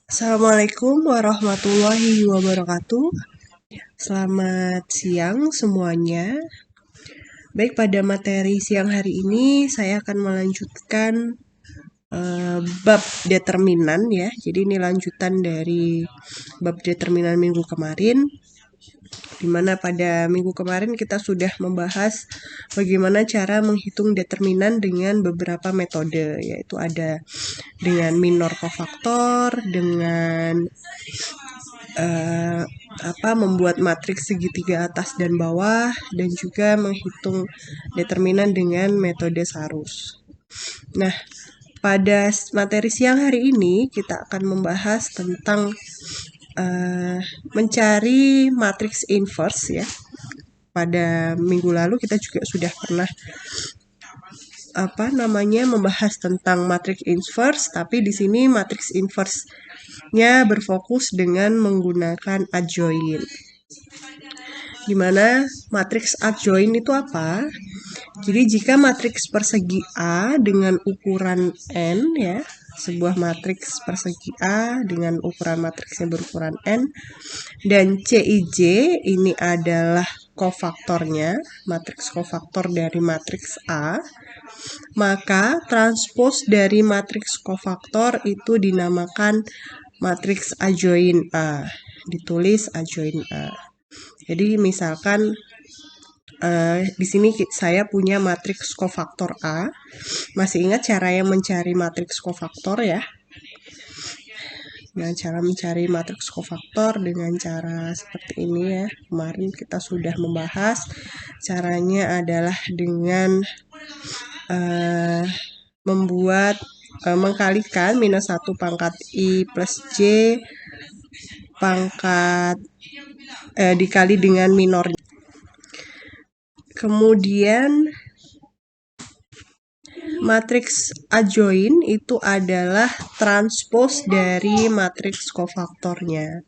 Assalamualaikum warahmatullahi wabarakatuh. Selamat siang semuanya. Baik, pada materi siang hari ini saya akan melanjutkan bab determinan ya. Jadi ini lanjutan dari bab determinan minggu kemarin, di mana pada minggu kemarin kita sudah membahas bagaimana cara menghitung determinan dengan beberapa metode, yaitu ada dengan minor kofaktor, dengan membuat matriks segitiga atas dan bawah, dan juga menghitung determinan dengan metode Sarus. Nah, pada materi siang hari ini kita akan membahas tentang mencari matriks inverse ya. Pada minggu lalu kita juga sudah pernah membahas tentang matriks inverse, tapi di sini matriks inverse-nya berfokus dengan menggunakan adjoint. Dimana matriks adjoint itu apa? Jadi jika matriks persegi A dengan ukuran n ya, sebuah matriks persegi A dengan ukuran matriksnya berukuran n, dan Cij ini adalah kofaktornya, matriks kofaktor dari matriks A, maka transpos dari matriks kofaktor itu dinamakan matriks adjoint A, ditulis adjoint A. Jadi misalkan di sini saya punya matriks kofaktor A. Masih ingat cara yang mencari matriks kofaktor ya? Nah, cara mencari matriks kofaktor dengan cara seperti ini ya. Kemarin kita sudah membahas caranya adalah dengan mengkalikan minus 1 pangkat I plus J pangkat dikali dengan minornya. Kemudian matriks adjoint itu adalah transpos dari matriks kofaktornya.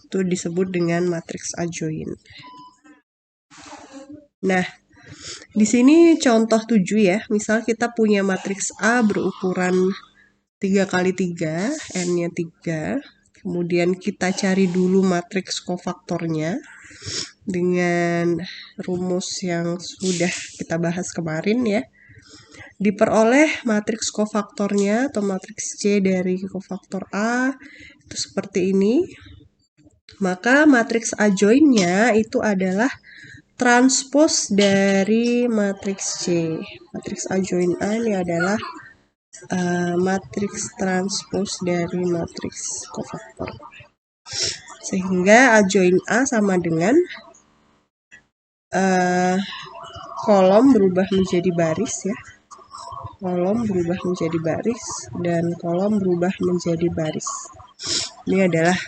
Itu disebut dengan matriks adjoint. Nah, di sini contoh 7 ya. Misal kita punya matriks A berukuran 3 kali 3, N-nya 3. Kemudian kita cari dulu matriks kofaktornya dengan rumus yang sudah kita bahas kemarin ya. Diperoleh matriks kofaktornya atau matriks C dari kofaktor A itu seperti ini. Maka matriks adjoint-nya itu adalah transpos dari matriks C. Matriks adjoint A ini adalah matriks transpos dari matriks kofaktor. Sehingga adjoint A sama dengan kolom berubah menjadi baris ya. Kolom berubah menjadi baris dan kolom berubah menjadi baris. Ini adalah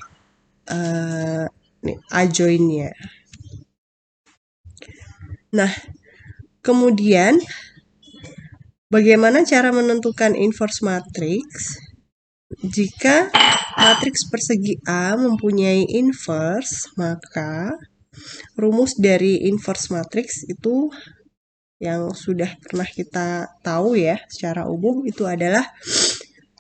adjoint-nya. Nah, kemudian bagaimana cara menentukan inverse matrix? Jika matriks persegi A mempunyai inverse, maka rumus dari inverse matrix itu yang sudah pernah kita tahu ya secara umum itu adalah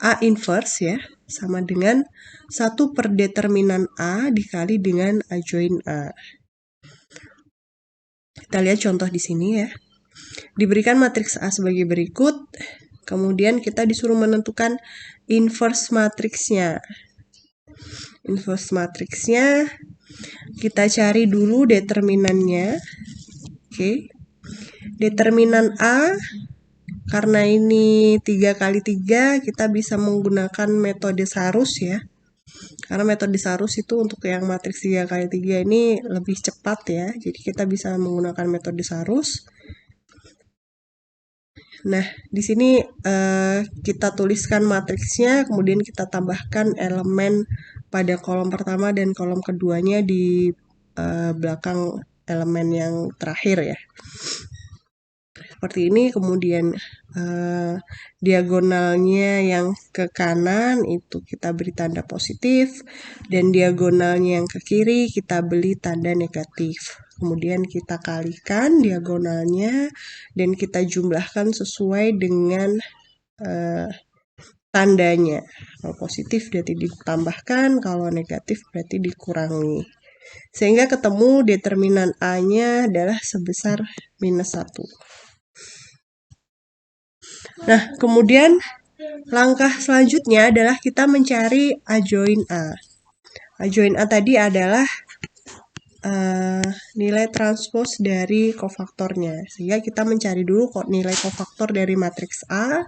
A inverse ya, sama dengan 1 per determinan A dikali dengan adjoint A. Kita lihat contoh di sini ya. Diberikan matriks A sebagai berikut, kemudian kita disuruh menentukan inverse matriksnya. Inverse matriksnya kita cari dulu determinannya. Oke. Determinan A, karena ini 3 kali 3, kita bisa menggunakan metode Sarus ya. Karena metode Sarus itu untuk yang matriks 3 kali 3 ini lebih cepat ya. Jadi kita bisa menggunakan metode Sarus. Nah, di sini kita tuliskan matriksnya, kemudian kita tambahkan elemen pada kolom pertama dan kolom keduanya di belakang elemen yang terakhir ya. Seperti ini, kemudian diagonalnya yang ke kanan itu kita beri tanda positif, dan diagonalnya yang ke kiri kita beri tanda negatif. Kemudian kita kalikan diagonalnya dan kita jumlahkan sesuai dengan tandanya. Kalau positif berarti ditambahkan, kalau negatif berarti dikurangi. Sehingga ketemu determinan A-nya adalah sebesar -1. Nah, kemudian langkah selanjutnya adalah kita mencari A join A. A join A tadi adalah nilai transpos dari kofaktornya. Sehingga kita mencari dulu kok nilai kofaktor dari matriks A,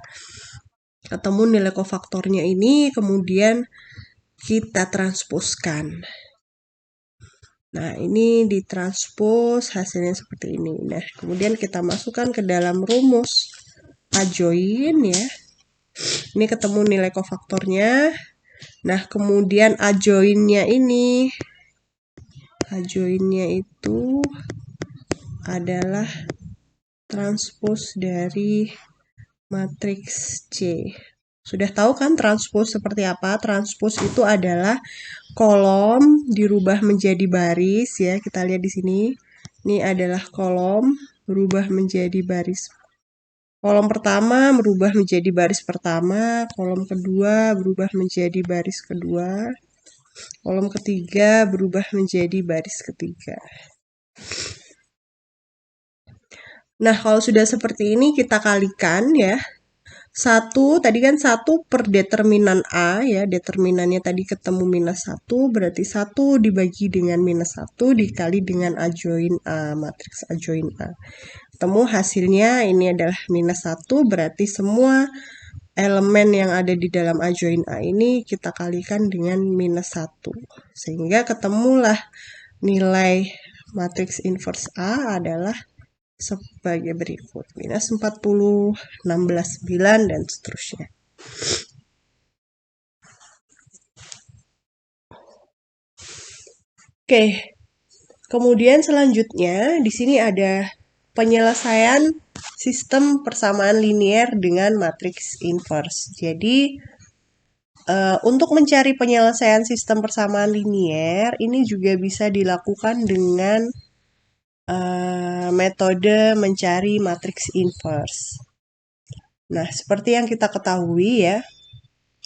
ketemu nilai kofaktornya ini, kemudian kita transposkan. Nah, ini ditranspos hasilnya seperti ini. Nah, kemudian kita masukkan ke dalam rumus A join ya. Ini ketemu nilai kofaktornya. Nah, kemudian A join-nya ini, A join-nya itu adalah transpos dari matriks C. Sudah tahu kan transpos seperti apa? Transpos itu adalah kolom dirubah menjadi baris ya. Kita lihat di sini. Ini adalah kolom berubah menjadi baris. Kolom pertama berubah menjadi baris pertama, kolom kedua berubah menjadi baris kedua, kolom ketiga berubah menjadi baris ketiga. Nah, kalau sudah seperti ini kita kalikan ya. 1, tadi kan 1 per determinan A ya, determinannya tadi ketemu -1, berarti 1 dibagi dengan -1 dikali dengan A join A, matriks A join A. Ketemu hasilnya ini adalah -1, berarti semua elemen yang ada di dalam A join A ini kita kalikan dengan -1. Sehingga ketemulah nilai matriks inverse A adalah sebagai berikut. -40, 16, 9, dan seterusnya. Oke, kemudian selanjutnya di sini ada penyelesaian sistem persamaan linier dengan matriks inverse. Jadi, untuk mencari penyelesaian sistem persamaan linier, ini juga bisa dilakukan dengan metode mencari matriks inverse. Nah, seperti yang kita ketahui ya,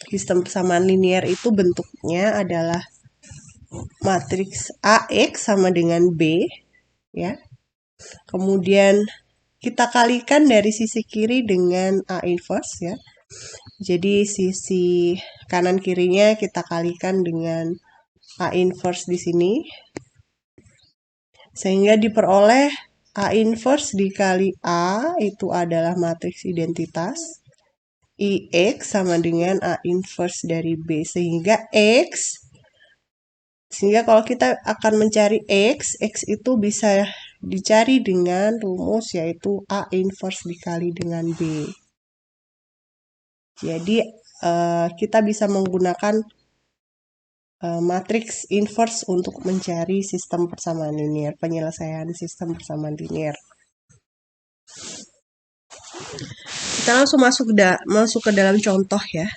sistem persamaan linier itu bentuknya adalah matriks AX sama dengan B, ya. Kemudian kita kalikan dari sisi kiri dengan A inverse, ya. Jadi sisi kanan kirinya kita kalikan dengan A inverse di sini. Sehingga diperoleh A inverse dikali A itu adalah matriks identitas. IX sama dengan A inverse dari B. Sehingga kalau kita akan mencari X itu bisa dicari dengan rumus yaitu A inverse dikali dengan B. Jadi kita bisa menggunakan matriks inverse untuk mencari sistem persamaan linier, penyelesaian sistem persamaan linier. Kita langsung masuk ke dalam contoh ya.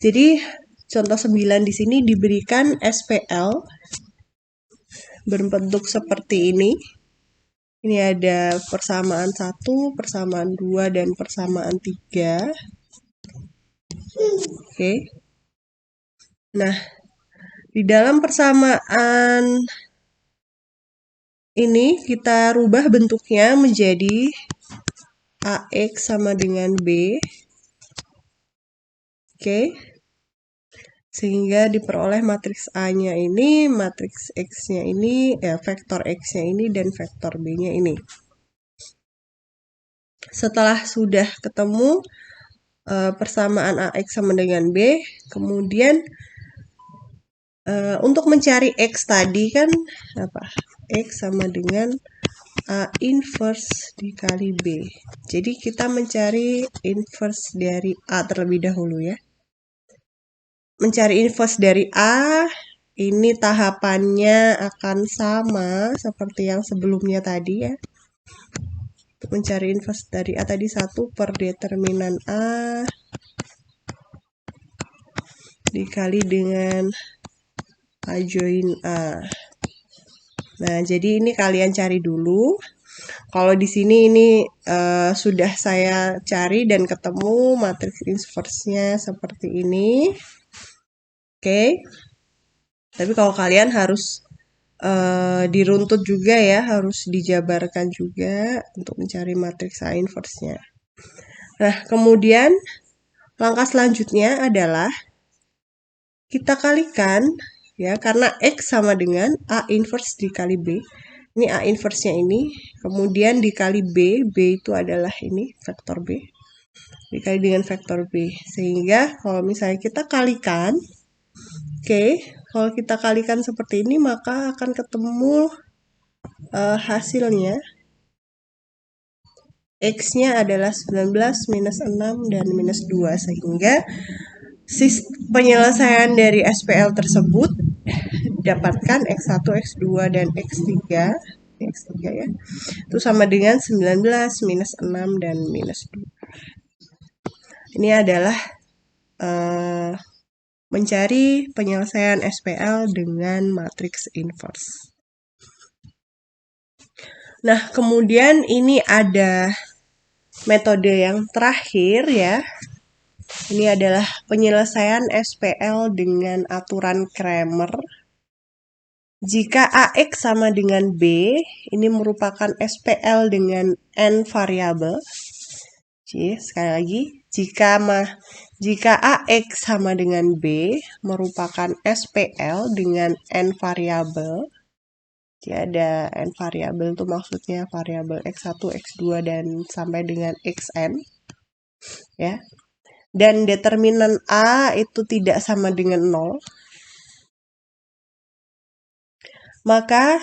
Jadi contoh 9 di sini diberikan SPL berbentuk seperti ini. Ini ada persamaan 1, persamaan 2, dan persamaan 3. Oke. Nah, di dalam persamaan ini kita rubah bentuknya menjadi AX sama dengan B. Oke. Sehingga diperoleh matriks A-nya ini, matriks X-nya ini, vektor X-nya ini, dan vektor B-nya ini. Setelah sudah ketemu persamaan AX sama dengan B, kemudian untuk mencari X tadi kan apa? X sama dengan A inverse dikali B. Jadi kita mencari inverse dari A terlebih dahulu ya. Mencari inverse dari A, ini tahapannya akan sama seperti yang sebelumnya tadi ya. Untuk mencari inverse dari A tadi 1 per determinan A dikali dengan A join A. Nah, jadi ini kalian cari dulu. Kalau di sini ini sudah saya cari dan ketemu matriks inverse-nya seperti ini. Oke. Tapi kalau kalian harus diruntut juga ya, harus dijabarkan juga untuk mencari matriks A inverse-nya. Nah, kemudian langkah selanjutnya adalah kita kalikan ya, karena X sama dengan A inverse dikali B. Ini A inverse-nya ini, kemudian dikali B, B itu adalah ini, vektor B, dikali dengan vektor B. Sehingga kalau misalnya kita kalikan, oke, kalau kita kalikan seperti ini, maka akan ketemu hasilnya. X-nya adalah 19 minus 6 dan minus 2. Sehingga penyelesaian dari SPL tersebut dapatkan X1, X2, dan X3. X3 ya. Itu sama dengan 19 minus 6 dan minus 2. Ini adalah mencari penyelesaian SPL dengan matriks inverse. Nah, kemudian ini ada metode yang terakhir ya. Ini adalah penyelesaian SPL dengan aturan Cramer. Jika AX sama dengan B, ini merupakan SPL dengan N variabel. Sekali lagi, jika AX sama dengan B merupakan SPL dengan N variabel. Jadi ada N variabel itu maksudnya variabel X1, X2 dan sampai dengan Xn. Ya. Dan determinan A itu tidak sama dengan 0. Maka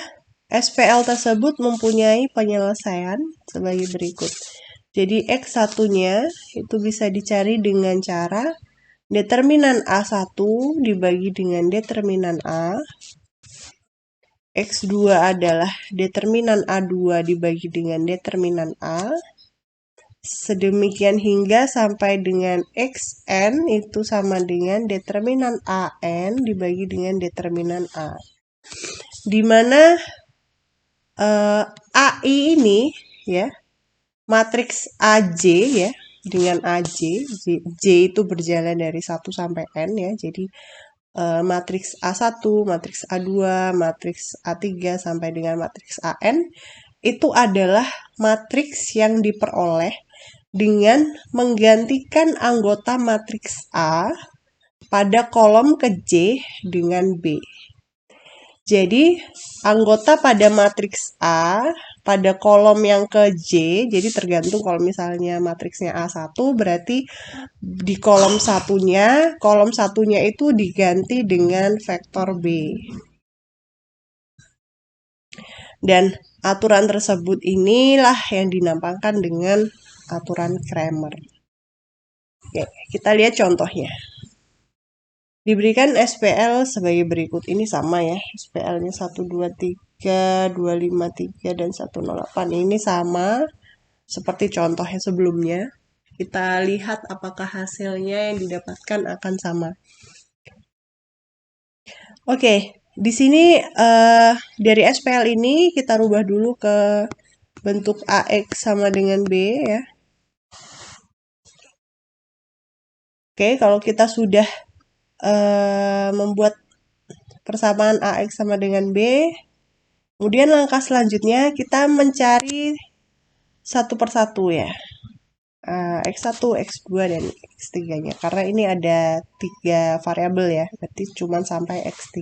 SPL tersebut mempunyai penyelesaian sebagai berikut. Jadi X1-nya itu bisa dicari dengan cara determinan A1 dibagi dengan determinan A. X2 adalah determinan A2 dibagi dengan determinan A. Sedemikian hingga sampai dengan Xn itu sama dengan determinan An dibagi dengan determinan A. Di mana AI ini ya, matriks AJ ya, dengan AJ, J itu berjalan dari 1 sampai N ya. Jadi matriks A1, matriks A2, matriks A3 sampai dengan matriks AN itu adalah matriks yang diperoleh dengan menggantikan anggota matriks A pada kolom ke J dengan B. Jadi, anggota pada matriks A pada kolom yang ke J, jadi tergantung kalau misalnya matriksnya A1, berarti di kolom satunya itu diganti dengan vektor B. Dan aturan tersebut inilah yang dinamakan dengan aturan Cramer. Oke, kita lihat contohnya. Diberikan SPL sebagai berikut. Ini sama ya. SPL-nya 123, 253, dan 108. Ini sama seperti contohnya sebelumnya. Kita lihat apakah hasilnya yang didapatkan akan sama. Oke, di sini dari SPL ini kita rubah dulu ke bentuk AX sama dengan B ya. Oke, kalau kita sudah membuat persamaan AX sama dengan B, kemudian langkah selanjutnya kita mencari satu persatu ya. X1, X2, dan X3-nya. Karena ini ada 3 variabel ya, berarti cuma sampai X3.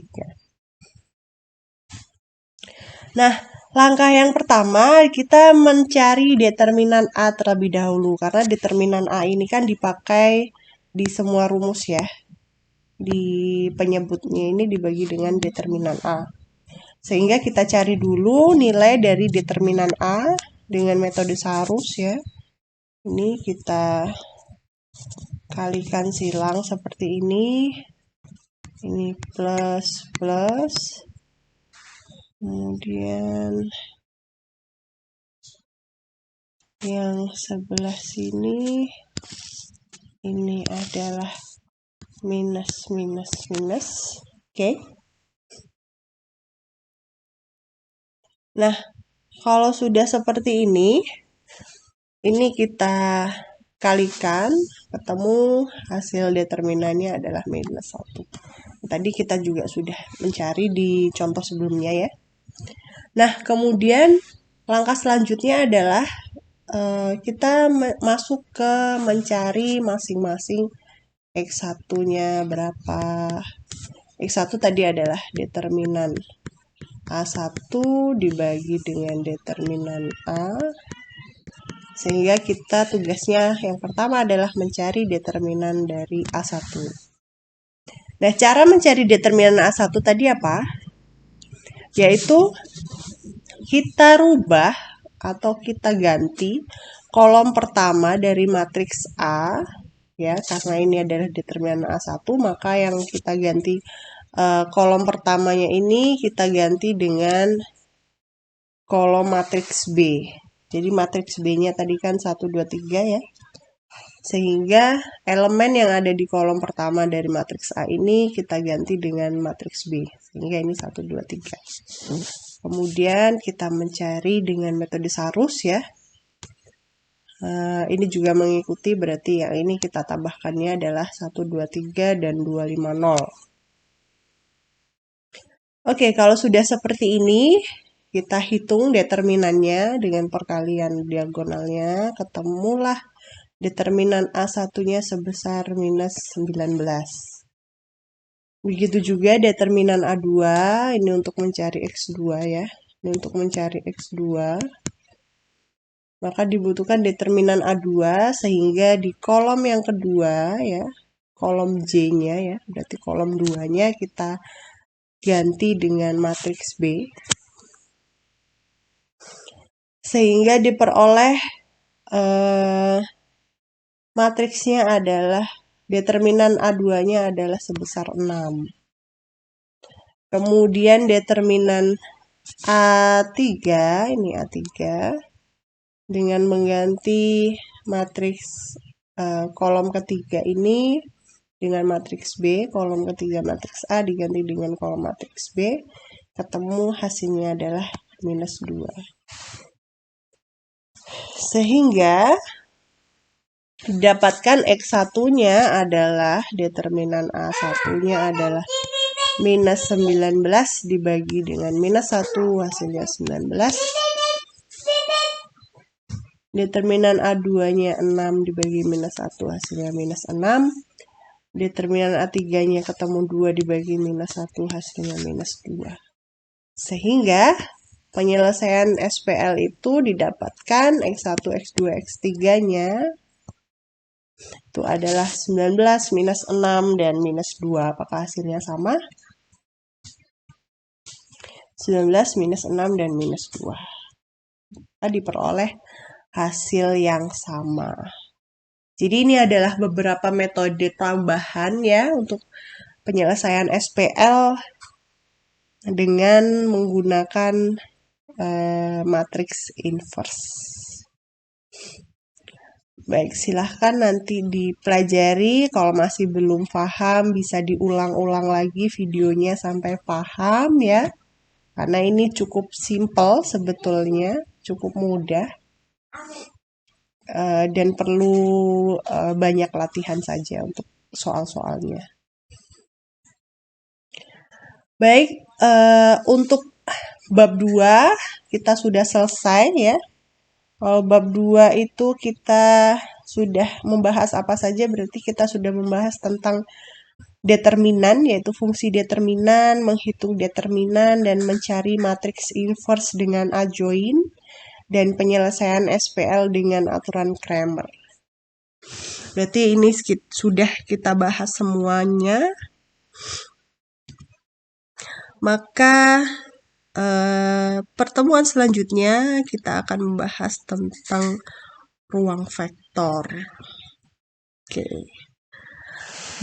Nah, langkah yang pertama kita mencari determinan A terlebih dahulu. Karena determinan A ini kan dipakai di semua rumus ya. Di penyebutnya ini dibagi dengan determinan A. Sehingga kita cari dulu nilai dari determinan A dengan metode Sarus ya. Ini kita kalikan silang seperti ini. Ini plus plus. Kemudian yang sebelah sini ini adalah minus minus minus. Oke. Nah, Kalau sudah seperti ini kita kalikan, ketemu hasil determinannya adalah -1. Tadi kita juga sudah mencari di contoh sebelumnya ya. Nah, kemudian langkah selanjutnya adalah kita masuk ke mencari masing-masing X1-nya berapa. X1 tadi adalah determinan A1 dibagi dengan determinan A. Sehingga kita tugasnya yang pertama adalah mencari determinan dari A1. Nah, cara mencari determinan A1 tadi apa? Yaitu kita rubah atau kita ganti kolom pertama dari matriks A, ya, karena ini adalah determinan A1, maka yang kita ganti kolom pertamanya ini kita ganti dengan kolom matriks B. Jadi matriks B-nya tadi kan 1, 2, 3 ya. Sehingga elemen yang ada di kolom pertama dari matriks A ini kita ganti dengan matriks B. Sehingga ini 1, 2, 3. Kemudian kita mencari dengan metode Sarus ya. Ini juga mengikuti, berarti yang ini kita tambahkannya adalah 1, 2, 3, dan 2, 5, 0. Oke, kalau sudah seperti ini, kita hitung determinannya dengan perkalian diagonalnya, ketemulah determinan A1-nya sebesar -19. Begitu juga determinan A2, ini untuk mencari X2 ya. Ini untuk mencari X2. Maka dibutuhkan determinan A2 sehingga di kolom yang kedua ya, kolom J-nya ya, berarti kolom 2-nya kita ganti dengan matriks B. Sehingga diperoleh matriksnya adalah determinan A2-nya adalah sebesar 6. Kemudian determinan A3, ini A3, dengan mengganti matriks kolom ketiga ini dengan matriks B, kolom ketiga matriks A diganti dengan kolom matriks B, ketemu hasilnya adalah -2. Sehingga didapatkan X1-nya adalah determinan A1-nya adalah -19 dibagi dengan -1 hasilnya 19. Determinan A2-nya 6 dibagi -1 hasilnya -6. Determinan A3-nya ketemu 2 dibagi -1 hasilnya -2. Sehingga penyelesaian SPL itu didapatkan X1, X2, X3-nya itu adalah 19 -6 dan -2. Apakah hasilnya sama? 19 -6 dan -2. Kita diperoleh hasil yang sama. Jadi ini adalah beberapa metode tambahan ya untuk penyelesaian SPL dengan menggunakan matriks inverse. Baik, silahkan nanti dipelajari. Kalau masih belum paham, bisa diulang-ulang lagi videonya sampai paham ya. Karena ini cukup simple sebetulnya, cukup mudah. Dan perlu banyak latihan saja untuk soal-soalnya. Baik, untuk bab 2 kita sudah selesai ya. Kalau bab 2 itu kita sudah membahas apa saja, berarti kita sudah membahas tentang determinan, yaitu fungsi determinan, menghitung determinan, dan mencari matriks inverse dengan adjoin, dan penyelesaian SPL dengan aturan Cramer. Berarti ini sudah kita bahas semuanya. Maka pertemuan selanjutnya kita akan membahas tentang ruang vektor. Oke.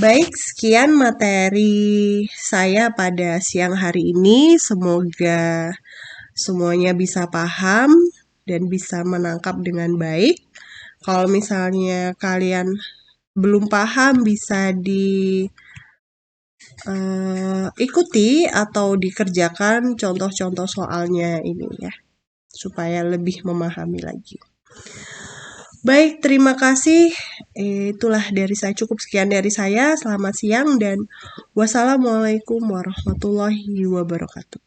Baik, sekian materi saya pada siang hari ini. Semoga semuanya bisa paham dan bisa menangkap dengan baik. Kalau misalnya kalian belum paham, bisa ikuti atau dikerjakan contoh-contoh soalnya ini ya. supaya lebih memahami lagi. Baik, terima kasih. Itulah dari saya, cukup sekian dari saya. Selamat siang dan wassalamualaikum warahmatullahi wabarakatuh.